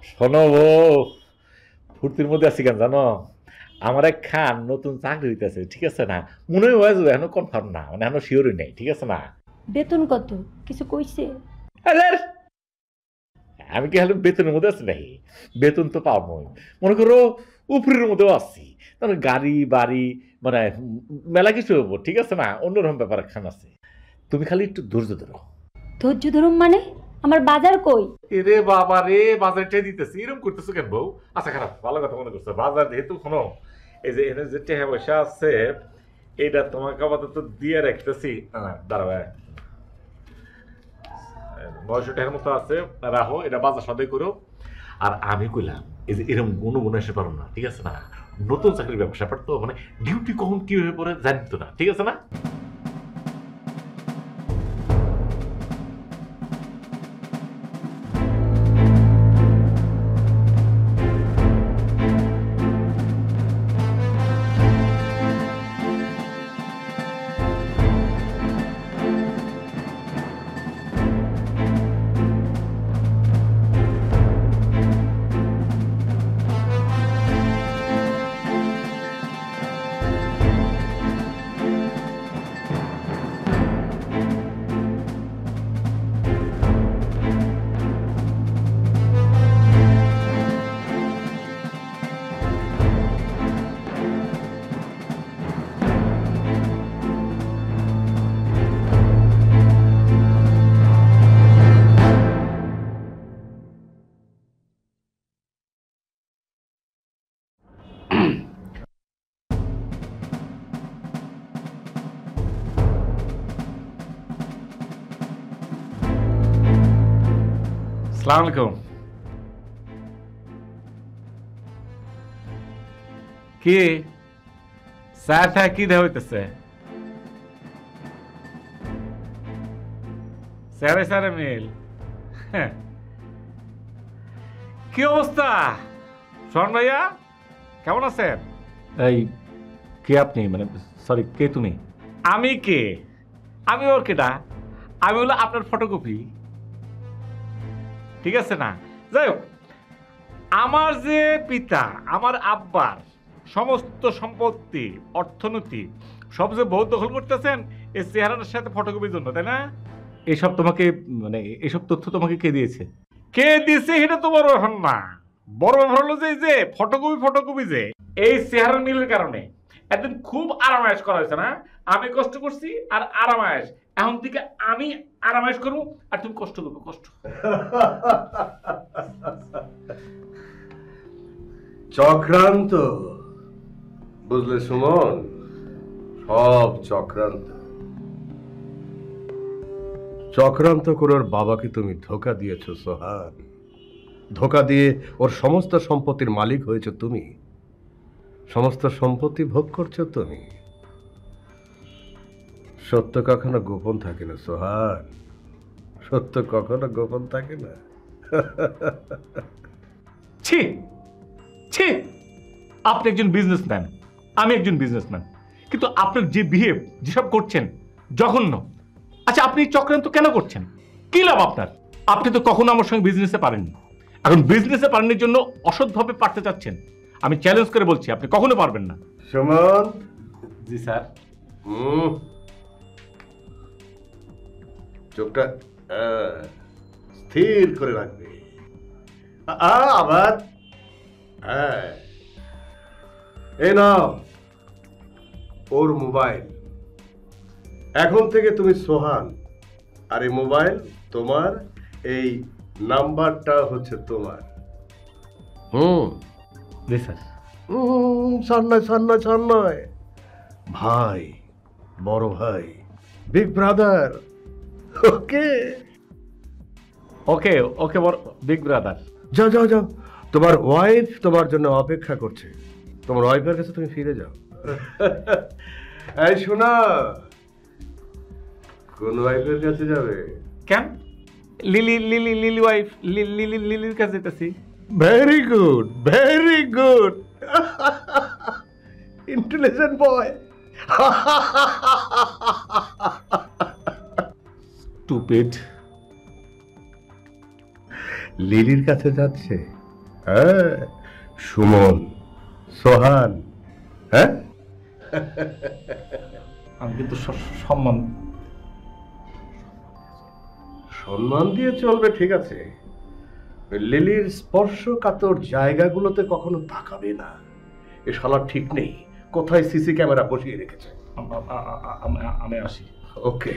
শোনো বউ, ফুর্তির মধ্যে আছি কেন জানো? আমার এক খান নতুন চাকরি হইতেছে, ঠিক আছে না? মনে হয় যাবে, এখনো কনফার্ম না, মানে এখনো শিওরই নেই, ঠিক আছে না? বেতন কত কিছু কইছে? আরে, আমি কি হলে বেতনের মধ্যে আছি নাকি? বেতন তো পাবো, মনে করো উপরের মধ্যেও আছি। তাহলে গাড়ি বাড়ি মানে মেলা কিছু হবো, ঠিক আছে না? অন্যরকম ব্যাপার খান আছে। তুমি খালি একটু ধৈর্য ধরো। ধৈর্য ধরুম মানে? আমার বাজার কই? এরে বাবা রে, বাজারটা দিতেছি, এরকম করতেছো কেন বউ? আচ্ছা খারাপ, ভালো কথা মনে করছো। বাজার যেহেতু শোনো, এই যে এনে যে টাকা পয়সা আছে, এটা তোমাকে আপাতত দিয়ে রাখতেছি। দাঁড়াবে, 900 টাকার মতো আছে, রাখো, এটা বাজার সদাই করো। আর আমি কইলাম, এই যে এরকম গুণ গুণ এসে পারো না, ঠিক আছে না? নতুন চাকরির ব্যবসা পারতো, মানে ডিউটি কখন কি হয়ে পড়ে জানতো না, ঠিক আছে না? আসসালামু আলাইকুম। কি স্যার থা কি দেওয়া হইতেছে? স্যারে স্যারে মিল। হ্যাঁ। কি অবস্থা শরণ ভাইয়া, কেমন আছেন? এই কে আপনি, মানে সরি কে তুমি? আমি কে? আমি ওর কেটা? আমি হলো আপনার ফটোকপি, ঠিক আছে না? যাই হোক, আমার যে পিতা, আমার আব্বার সমস্ত সম্পত্তি অর্থনীতি সব যে বহুত দখল করতেছেন এই চেহারাটার সাথে ফটোকপির জন্য, তাই না? এসব তোমাকে, মানে এসব তথ্য তোমাকে কে দিয়েছে? কে দিয়েছে এটা তো বড় ব্যাপার না। বড় ব্যাপার হলো যে এই যে ফটোকপি ফটোকপি যে এই চেহারা মিলের কারণে একদিন খুব আরামায়েশ করা হয়েছে না? আমি কষ্ট করছি আর আরামায়েশ, এখন থেকে আমি আরামায়েশ করবো আর তুমি কষ্ট করবো, কষ্ট। চক্রান্ত, বুঝলে সুমন, সব চক্রান্ত। চক্রান্ত করে ওর বাবাকে তুমি ধোকা দিয়েছ সোহান। ধোকা দিয়ে ওর সমস্ত সম্পত্তির মালিক হয়েছে তুমি, সমস্ত সম্পত্তি ভোগ করছো তুমি। সত্য কখনো গোপন থাকে না সোহান, সত্য কখনো গোপন থাকে না। ছি ছি, আপনি একজন বিজনেসম্যান, আমি একজন বিজনেসম্যান, কিন্তু আপনার যে বিহেভ, যেসব করছেন জঘন্য। আচ্ছা, আপনি চক্রান্ত কেন করছেন? কি লাভ আপনার? আপনি তো কখনো আমার সঙ্গে বিজনেসে পারেননি, এখন বিজনেসে পারেননি জন্য অসৎভাবে পারতে চাচ্ছেন। আমি চ্যালেঞ্জ করে বলছি, আপনি কখনো পারবেন না। সুমন। জি স্যার। চোখটা স্থির করে রাখবে। আবার হ্যাঁ, এই নাও ওর মোবাইল। এখন থেকে তুমি সোহান, আর এই মোবাইল তোমার, এই নাম্বারটা হচ্ছে তোমার। জি স্যার। ছাড় নয়, ভাই, বড় ভাই, বিগ ব্রাদার। ওকে ওকে ওকে, বিগ ব্রাদার। যাও যাও যাও, তোমার ওয়াইফ তোমার জন্য অপেক্ষা করছে। তোমার ওয়াইফের কাছে তুমি ফিরে যাও। এই শোনা, কোন ওয়াইফের কাছে যাবে? কেন? Lily Lily Lily wife, Lily লিলির কাছে যেতেছি। Very good, very good, intelligent boy. Stupid. লিলির কাছে যাচ্ছে? হ্যাঁ, সুমন, সোহান। হ্যাঁ, আমি কিন্তু সম্মান সম্মান দিয়ে চলবে, ঠিক আছে। লিলির স্পর্শকাতর জায়গাগুলোতে কখনো তাকাবে না। এ শালা ঠিক নেই কোথায় সিসি ক্যামেরা বসিয়ে রেখেছে। আমি আসি। ওকে।